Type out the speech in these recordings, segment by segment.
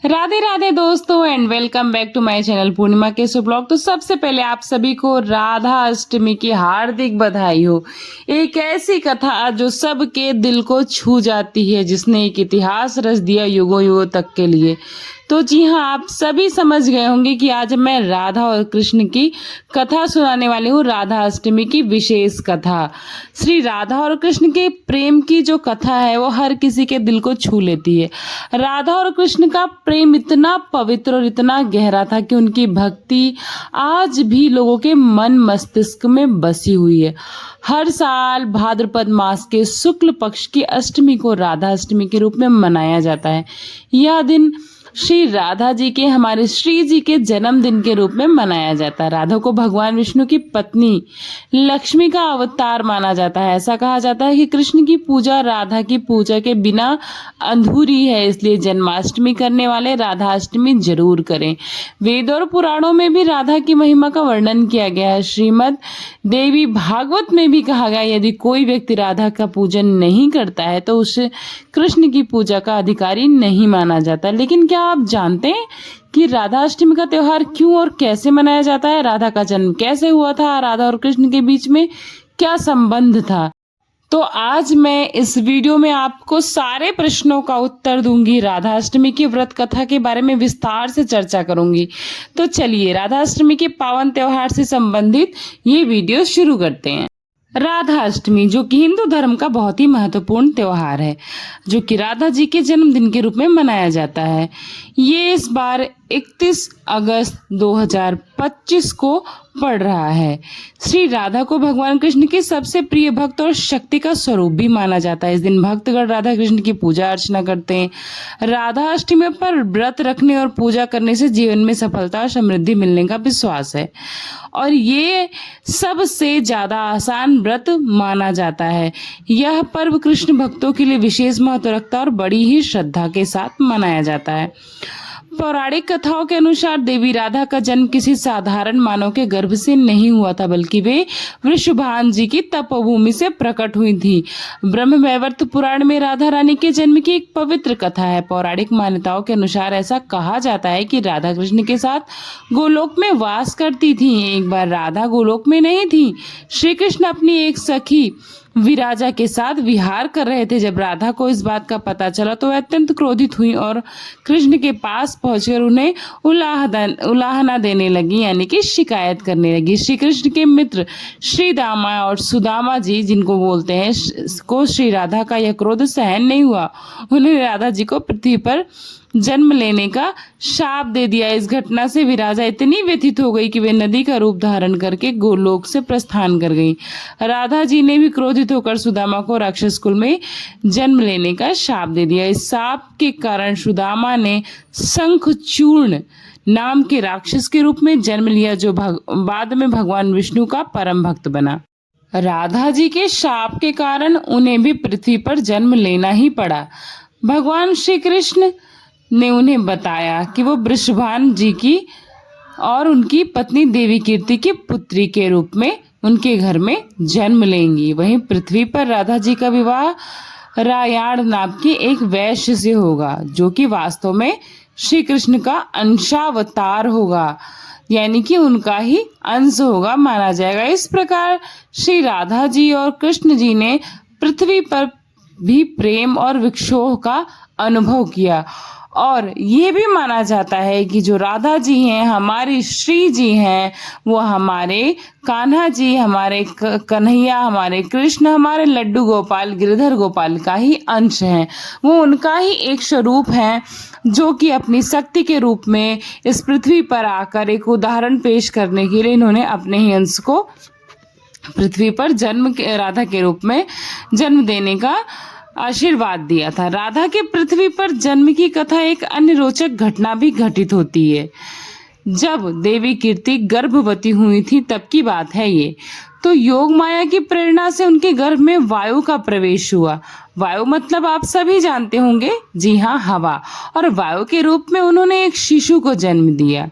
राधे राधे दोस्तों and welcome back to my channel Purnima के सो ब्लॉग। तो सबसे पहले आप सभी को राधा अष्टमी की हार्दिक बधाई हो। एक ऐसी कथा जो सबके दिल को छू जाती है, जिसने एक इतिहास रच दिया युगों युगों तक के लिए। तो जी हाँ, आप सभी समझ गए होंगे कि आज मैं राधा और कृष्ण की कथा सुनाने वाली हूँ। राधा अष्टमी की विशेष कथा। श्री राधा और कृष्ण के प्रेम की जो कथा है वो हर किसी के दिल को छू लेती है। राधा और कृष्ण का प्रेम इतना पवित्र और इतना गहरा था कि उनकी भक्ति आज भी लोगों के मन मस्तिष्क में बसी हुई है। हर साल भाद्रपद मास के शुक्ल पक्ष की अष्टमी को राधा अष्टमी के रूप में मनाया जाता है। यह दिन श्री राधा जी के, हमारे श्री जी के जन्मदिन के रूप में मनाया जाता है। राधा को भगवान विष्णु की पत्नी लक्ष्मी का अवतार माना जाता है। ऐसा कहा जाता है कि कृष्ण की पूजा राधा की पूजा के बिना अधूरी है, इसलिए जन्माष्टमी करने वाले राधाष्टमी जरूर करें। वेद और पुराणों में भी राधा की महिमा का वर्णन किया गया है। श्रीमद् देवी भागवत में भी कहा गया, यदि कोई व्यक्ति राधा का पूजन नहीं करता है तो उसे कृष्ण की पूजा का अधिकारी नहीं माना जाता। लेकिन क्या आप जानते हैं कि राधाष्टमी का त्योहार क्यों और कैसे मनाया जाता है? राधा का जन्म कैसे हुआ था? राधा और कृष्ण के बीच में क्या संबंध था? तो आज मैं इस वीडियो में आपको सारे प्रश्नों का उत्तर दूंगी। राधाष्टमी की व्रत कथा के बारे में विस्तार से चर्चा करूंगी। तो चलिए राधाष्टमी के पावन त्योहार से संबंधित ये वीडियो शुरू करते हैं। राधा अष्टमी, जो कि हिंदू धर्म का बहुत ही महत्वपूर्ण त्योहार है, जो कि राधा जी के जन्मदिन के रूप में मनाया जाता है। ये इस बार 31 अगस्त 2025 को पड़ रहा है। श्री राधा को भगवान कृष्ण के सबसे प्रिय भक्त और शक्ति का स्वरूप भी माना जाता है। इस दिन भक्तगण राधा कृष्ण की पूजा अर्चना करते हैं। राधा अष्टमी पर व्रत रखने और पूजा करने से जीवन में सफलता और समृद्धि मिलने का विश्वास है, और ये सबसे ज्यादा आसान व्रत माना जाता है। यह पर्व कृष्ण भक्तों के लिए विशेष महत्व रखता है और बड़ी ही श्रद्धा के साथ मनाया जाता है। पौराणिक कथाओं के अनुसार देवी राधा का जन्म किसी साधारण मानव के गर्भ से नहीं हुआ था, बल्कि वे वृषभान जी की तपोभूमि से प्रकट हुई थी। ब्रह्म वैवर्त पुराण में राधा रानी के जन्म की एक पवित्र कथा है। पौराणिक मान्यताओं के अनुसार ऐसा कहा जाता है कि राधा कृष्ण के साथ गोलोक में वास करती थी। एक बार राधा गोलोक में नहीं थी। श्री कृष्ण अपनी एक सखी विराजा के साथ विहार कर रहे थे। जब राधा को इस बात का पता चला तो वह अत्यंत क्रोधित हुई और कृष्ण के पास पहुंचकर उन्हें उलाहना देने लगी, यानी कि शिकायत करने लगी। श्री कृष्ण के मित्र श्री दामा और सुदामा जी, जिनको बोलते हैं, को श्री राधा का यह क्रोध सहन नहीं हुआ। उन्हें राधा जी को पृथ्वी पर जन्म लेने का शाप दे दिया। इस घटना से विराजा इतनी व्यथित हो गई कि वे नदी का रूप धारण करके गोलोक से प्रस्थान कर गई। राधा जी ने भी क्रोधित होकर सुदामा को राक्षस कुल में जन्म लेने का शाप दे दिया। इस शाप के कारण सुदामा ने शंखचूर्ण नाम के राक्षस के रूप में जन्म लिया, जो बाद में भगवान विष्णु का परम भक्त बना। राधा जी के शाप के कारण उन्हें भी पृथ्वी पर जन्म लेना ही पड़ा। भगवान श्री कृष्ण ने उन्हें बताया कि वो वृषभान जी की और उनकी पत्नी देवी कीर्ति की पुत्री के रूप में उनके घर में जन्म लेंगी। वहीं पृथ्वी पर राधा जी का विवाह रायाण नाम की एक वैश्य से होगा, जो कि वास्तव में श्री कृष्ण का अंशावतार होगा, यानी कि उनका ही अंश होगा माना जाएगा। इस प्रकार श्री राधा जी और कृष्ण जी ने पृथ्वी पर भी प्रेम और विक्षोभ का अनुभव किया। और ये भी माना जाता है कि जो राधा जी हैं, हमारी श्री जी हैं, वो हमारे कान्हा जी, हमारे कन्हैया, हमारे कृष्ण, हमारे लड्डू गोपाल, गिरधर गोपाल का ही अंश हैं। वो उनका ही एक स्वरूप है, जो कि अपनी शक्ति के रूप में इस पृथ्वी पर आकर एक उदाहरण पेश करने के लिए इन्होंने अपने ही अंश को पृथ्वी पर राधा के रूप में जन्म देने का आशीर्वाद दिया था। राधा के पृथ्वी पर जन्म की कथा एक अन्य रोचक घटना भी घटित होती है। जब देवी कीर्ति गर्भवती हुई थी तब की बात है ये। तो योग माया की प्रेरणा से उनके गर्भ में वायु का प्रवेश हुआ। वायु मतलब आप सभी जानते होंगे, जी हाँ, हवा। और वायु के रूप में उन्होंने एक शिशु को जन्म दिया।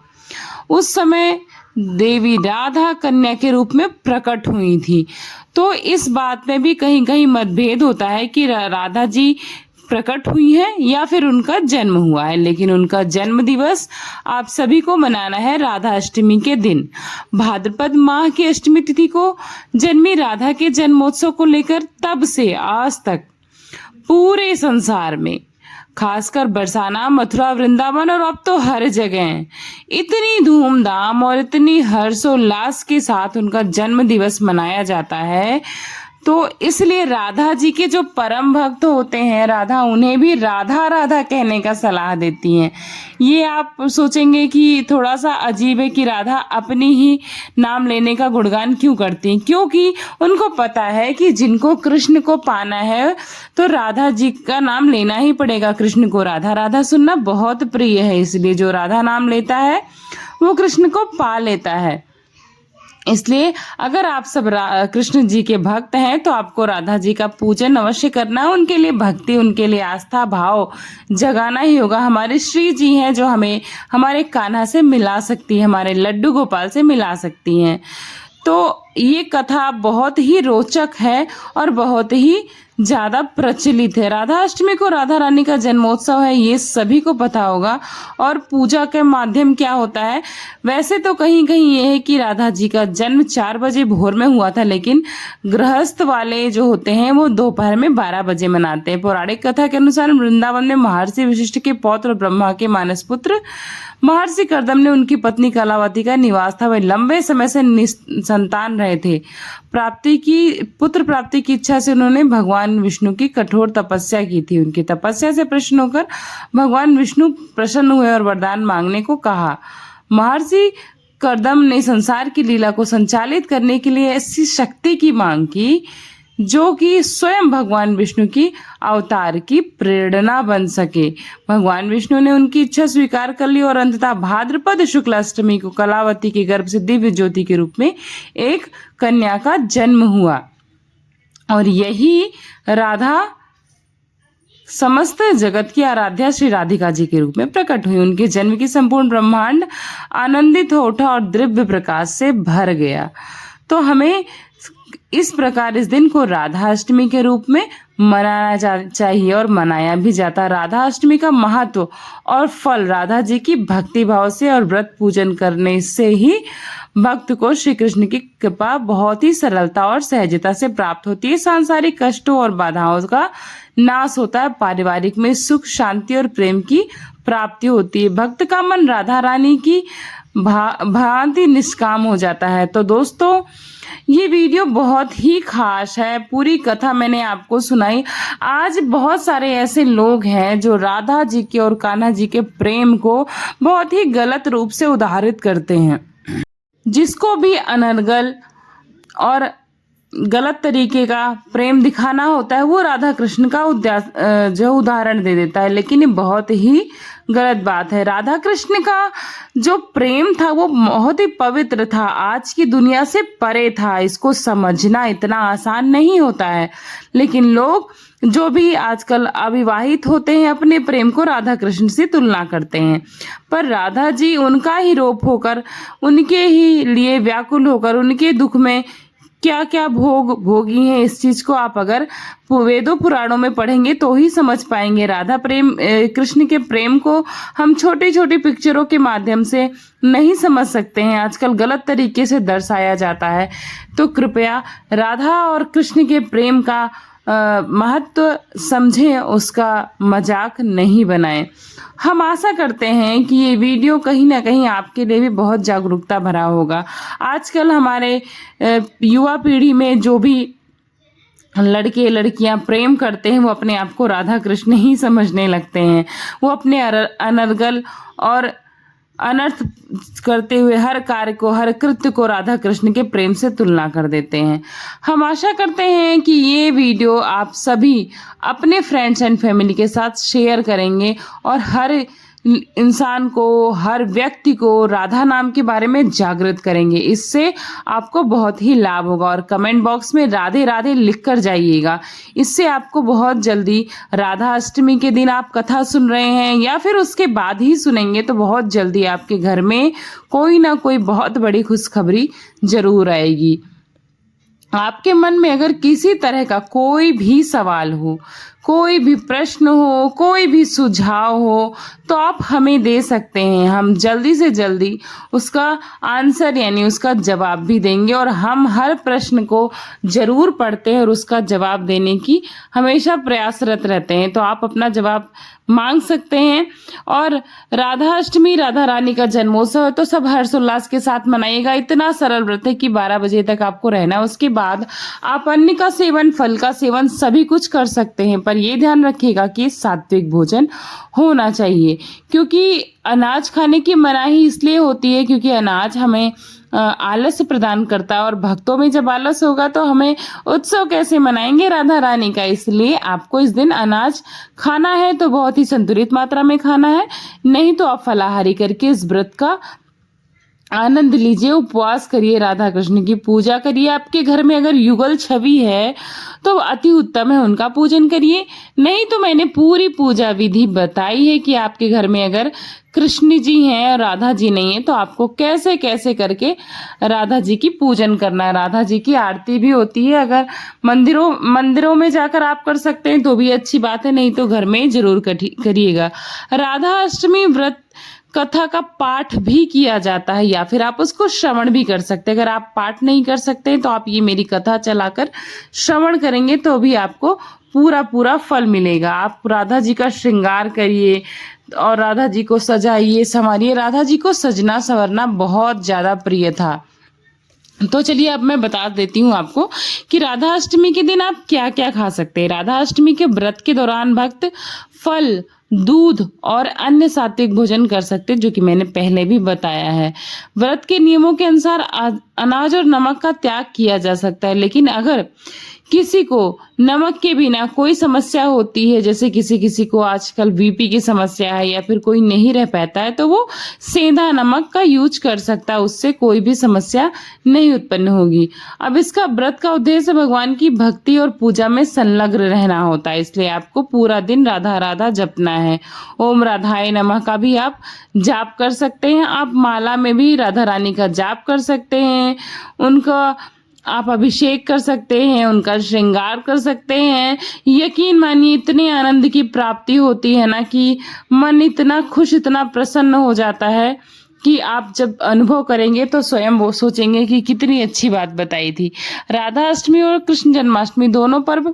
उस समय देवी राधा कन्या के रूप में प्रकट हुई थी। तो इस बात में भी कहीं कहीं मतभेद होता है कि राधा जी प्रकट हुई हैं या फिर उनका जन्म हुआ है। लेकिन उनका जन्म दिवस आप सभी को मनाना है राधा अष्टमी के दिन। भाद्रपद माह की अष्टमी तिथि को जन्मी राधा के जन्मोत्सव को लेकर तब से आज तक पूरे संसार में, खासकर बरसाना, मथुरा, वृंदावन और अब तो हर जगह इतनी धूमधाम और इतनी हर्षोल्लास के साथ उनका जन्म दिवस मनाया जाता है। तो इसलिए राधा जी के जो परम भक्त होते हैं, राधा उन्हें भी राधा राधा कहने का सलाह देती हैं। ये आप सोचेंगे कि थोड़ा सा अजीब है कि राधा अपनी ही नाम लेने का गुणगान क्यों करती हैं, क्योंकि उनको पता है कि जिनको कृष्ण को पाना है तो राधा जी का नाम लेना ही पड़ेगा। कृष्ण को राधा राधा सुनना बहुत प्रिय है, इसलिए जो राधा नाम लेता है वो कृष्ण को पा लेता है। इसलिए अगर आप सब कृष्ण जी के भक्त हैं तो आपको राधा जी का पूजन अवश्य करना है, उनके लिए भक्ति, उनके लिए आस्था भाव जगाना ही होगा। हमारे श्री जी हैं जो हमें हमारे कान्हा से मिला सकती है, हमारे लड्डू गोपाल से मिला सकती हैं। तो ये कथा बहुत ही रोचक है और बहुत ही ज्यादा प्रचलित है। राधा अष्टमी को राधा रानी का जन्मोत्सव है, ये सभी को पता होगा। और पूजा के माध्यम क्या होता है, वैसे तो कहीं कहीं ये है कि राधा जी का जन्म 4 बजे भोर में हुआ था, लेकिन गृहस्थ वाले जो होते हैं वो दोपहर में 12 बजे मनाते हैं। पौराणिक कथा के अनुसार वृंदावन में महर्षि वशिष्ठ के पौत्र ब्रह्मा के मानस पुत्र महर्षि कर्दम ने उनकी पत्नी कलावती का निवास था। वे लंबे समय से निसंतान रहे थे। पुत्र प्राप्ति की इच्छा से उन्होंने भगवान विष्णु की कठोर तपस्या की थी। उनकी तपस्या से प्रसन्न होकर भगवान विष्णु प्रसन्न हुए और वरदान मांगने को कहा। महर्षि कर्दम ने संसार की लीला को संचालित करने के लिए ऐसी शक्ति की मांग की जो कि स्वयं भगवान विष्णु की अवतार की प्रेरणा बन सके। भगवान विष्णु ने उनकी इच्छा स्वीकार कर ली और अंततः भाद्रपद शुक्ल अष्टमी को कलावती के गर्भ से दिव्य ज्योति के रूप में एक कन्या का जन्म हुआ। और यही राधा समस्त जगत की आराध्या श्री राधिका जी के रूप में प्रकट हुई। उनके जन्म की संपूर्ण ब्रह्मांड आनंदित हो उठा और दिव्य प्रकाश से भर गया। तो हमें इस प्रकार इस दिन को राधा अष्टमी के रूप में मनाना चाहिए और मनाया भी जाता है। राधा अष्टमी का महत्व और फल राधा जी की भक्ति भाव से और व्रत पूजन करने से ही भक्त को श्री कृष्ण की कृपा बहुत ही सरलता और सहजता से प्राप्त होती है। सांसारिक कष्टों और बाधाओं का नाश होता है, पारिवारिक में सुख, शांति और प्रेम की प्राप्ति होती है। भक्त का मन राधा रानी की भांति निष्काम हो जाता है। तो दोस्तों, ये वीडियो बहुत ही खास है। पूरी कथा मैंने आपको सुनाई। आज बहुत सारे ऐसे लोग हैं जो राधा जी के और कान्हा जी के प्रेम को बहुत ही गलत रूप से उदाहरित करते हैं। जिसको भी अनर्गल और गलत तरीके का प्रेम दिखाना होता है वो राधा कृष्ण का जो उदाहरण दे देता है, लेकिन ये बहुत ही गलत बात है। राधा कृष्ण का जो प्रेम था वो बहुत ही पवित्र था, आज की दुनिया से परे था। इसको समझना इतना आसान नहीं होता है, लेकिन लोग जो भी आजकल अविवाहित होते हैं अपने प्रेम को राधा कृष्ण से तुलना करते हैं। पर राधा जी उनका ही रूप होकर, उनके ही लिए व्याकुल होकर, उनके दुख में क्या क्या भोगी हैं, इस चीज को आप अगर वेदों पुराणों में पढ़ेंगे तो ही समझ पाएंगे। राधा प्रेम, कृष्ण के प्रेम को हम छोटी छोटी पिक्चरों के माध्यम से नहीं समझ सकते हैं, आजकल गलत तरीके से दर्शाया जाता है। तो कृपया राधा और कृष्ण के प्रेम का महत्व समझें, उसका मजाक नहीं बनाएं। हम आशा करते हैं कि ये वीडियो कहीं ना कहीं आपके लिए भी बहुत जागरूकता भरा होगा। आजकल हमारे युवा पीढ़ी में जो भी लड़के लड़कियां प्रेम करते हैं वो अपने आप को राधा कृष्ण ही समझने लगते हैं। वो अपने अनर्गल और अनर्थ करते हुए हर कार्य को, हर कृत्य को राधा कृष्ण के प्रेम से तुलना कर देते हैं। हम आशा करते हैं कि ये वीडियो आप सभी अपने फ्रेंड्स एंड फैमिली के साथ शेयर करेंगे और हर इंसान को, हर व्यक्ति को राधा नाम के बारे में जागृत करेंगे। इससे आपको बहुत ही लाभ होगा। और कमेंट बॉक्स में राधे राधे लिख कर जाइएगा। इससे आपको बहुत जल्दी राधा अष्टमी के दिन आप कथा सुन रहे हैं या फिर उसके बाद ही सुनेंगे तो बहुत जल्दी आपके घर में कोई ना कोई बहुत बड़ी खुशखबरी जरूर आएगी। आपके मन में अगर किसी तरह का कोई भी सवाल हो, कोई भी प्रश्न हो, कोई भी सुझाव हो तो आप हमें दे सकते हैं। हम जल्दी से जल्दी उसका आंसर यानी उसका जवाब भी देंगे और हम हर प्रश्न को ज़रूर पढ़ते हैं और उसका जवाब देने की हमेशा प्रयासरत रहते हैं। तो आप अपना जवाब मांग सकते हैं। और राधा अष्टमी राधा रानी का जन्मोत्सव है तो सब हर्षोल्लास के साथ मनाइएगा। इतना सरल व्रत है कि 12 बजे तक आपको रहना है। उसके बाद आप अन्न का सेवन, फल का सेवन सभी कुछ कर सकते हैं, पर यह ध्यान रखिएगा कि सात्विक भोजन होना चाहिए। क्योंकि अनाज खाने की मनाही इसलिए होती है क्योंकि अनाज हमें आलस प्रदान करता है और भक्तों में जब आलस होगा तो हमें उत्सव कैसे मनाएंगे राधा रानी का। इसलिए आपको इस दिन अनाज खाना है तो बहुत ही संतुलित मात्रा में खाना है, नहीं तो आप फलाहारी करके इस व्रत का आनंद लीजिए, उपवास करिए, राधा कृष्ण की पूजा करिए। आपके घर में अगर युगल छवि है तो अति उत्तम है, उनका पूजन करिए। नहीं तो मैंने पूरी पूजा विधि बताई है कि आपके घर में अगर कृष्ण जी हैं और राधा जी नहीं है तो आपको कैसे कैसे करके राधा जी की पूजन करना है। राधा जी की आरती भी होती है, अगर मंदिरों में जाकर आप कर सकते हैं तो भी अच्छी बात है, नहीं तो घर में जरूर करिएगा। राधा अष्टमी व्रत कथा का पाठ भी किया जाता है या फिर आप उसको श्रवण भी कर सकते हैं। अगर आप पाठ नहीं कर सकते तो आप ये मेरी कथा चलाकर श्रवण करेंगे तो भी आपको पूरा पूरा फल मिलेगा। आप राधा जी का श्रृंगार करिए और राधा जी को सजाइए, संवारिए। राधा जी को सजना संवरना बहुत ज्यादा प्रिय था। तो चलिए अब मैं बता देती हूँ आपको कि राधा अष्टमी के दिन आप क्या क्या खा सकते हैं। राधा अष्टमी के व्रत के दौरान भक्त फल, दूध और अन्य सात्विक भोजन कर सकते हैं, जो कि मैंने पहले भी बताया है। व्रत के नियमों के अनुसार अनाज और नमक का त्याग किया जा सकता है, लेकिन अगर किसी को नमक के बिना कोई समस्या होती है, जैसे किसी को आजकल बीपी की समस्या है या फिर कोई नहीं रह पाता है, तो वो सेंधा नमक का यूज कर सकता है, उससे कोई भी समस्या नहीं उत्पन्न होगी। अब इसका व्रत का उद्देश्य भगवान की भक्ति और पूजा में संलग्न रहना होता है, इसलिए आपको पूरा दिन राधा राधा जपना है। ओम राधाय नमः का भी आप जाप कर सकते हैं। आप माला में भी राधा रानी का जाप कर सकते हैं, उनका आप अभिषेक कर सकते हैं, उनका श्रृंगार कर सकते हैं। यकीन मानिए इतने आनंद की प्राप्ति होती है ना कि मन इतना खुश, इतना प्रसन्न हो जाता है कि आप जब अनुभव करेंगे तो स्वयं वो सोचेंगे कि कितनी अच्छी बात बताई थी। राधा अष्टमी और कृष्ण जन्माष्टमी दोनों पर्व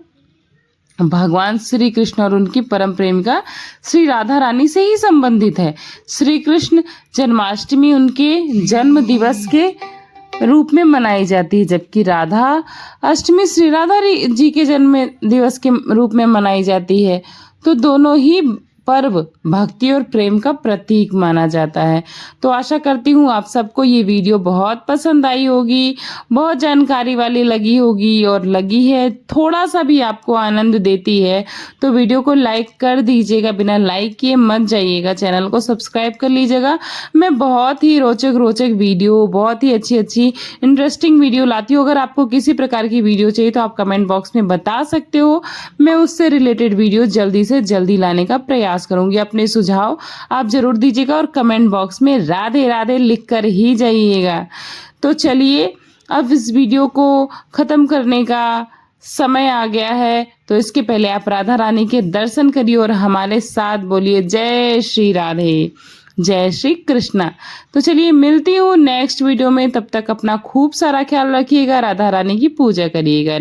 भगवान श्री कृष्ण और उनकी परम प्रेमिका श्री राधा रानी से ही संबंधित है। श्री कृष्ण जन्माष्टमी उनके जन्म दिवस के रूप में मनाई जाती है, जबकि राधा अष्टमी श्री राधा जी के जन्म दिवस के रूप में मनाई जाती है। तो दोनों ही पर्व भक्ति और प्रेम का प्रतीक माना जाता है। तो आशा करती हूँ आप सबको ये वीडियो बहुत पसंद आई होगी, बहुत जानकारी वाली लगी होगी, और लगी है थोड़ा सा भी आपको आनंद देती है तो वीडियो को लाइक कर दीजिएगा। बिना लाइक किए मत जाइएगा, चैनल को सब्सक्राइब कर लीजिएगा। मैं बहुत ही रोचक वीडियो, बहुत ही अच्छी इंटरेस्टिंग वीडियो लाती हूँ। अगर आपको किसी प्रकार की वीडियो चाहिए तो आप कमेंट बॉक्स में बता सकते हो, मैं उससे रिलेटेड वीडियो जल्दी से जल्दी लाने का प्रयास करूंगी। अपने सुझाव आप जरूर दीजिएगा और कमेंट बॉक्स में राधे राधे लिख कर ही जाइएगा। तो चलिए अब इस वीडियो को खत्म करने का समय आ गया है, तो इसके पहले आप राधा रानी के दर्शन करिए और हमारे साथ बोलिए जय श्री राधे, जय श्री कृष्णा। तो चलिए मिलती हूँ नेक्स्ट वीडियो में, तब तक अपना खूब सारा ख्याल रखिएगा, राधा रानी की पूजा करिएगा।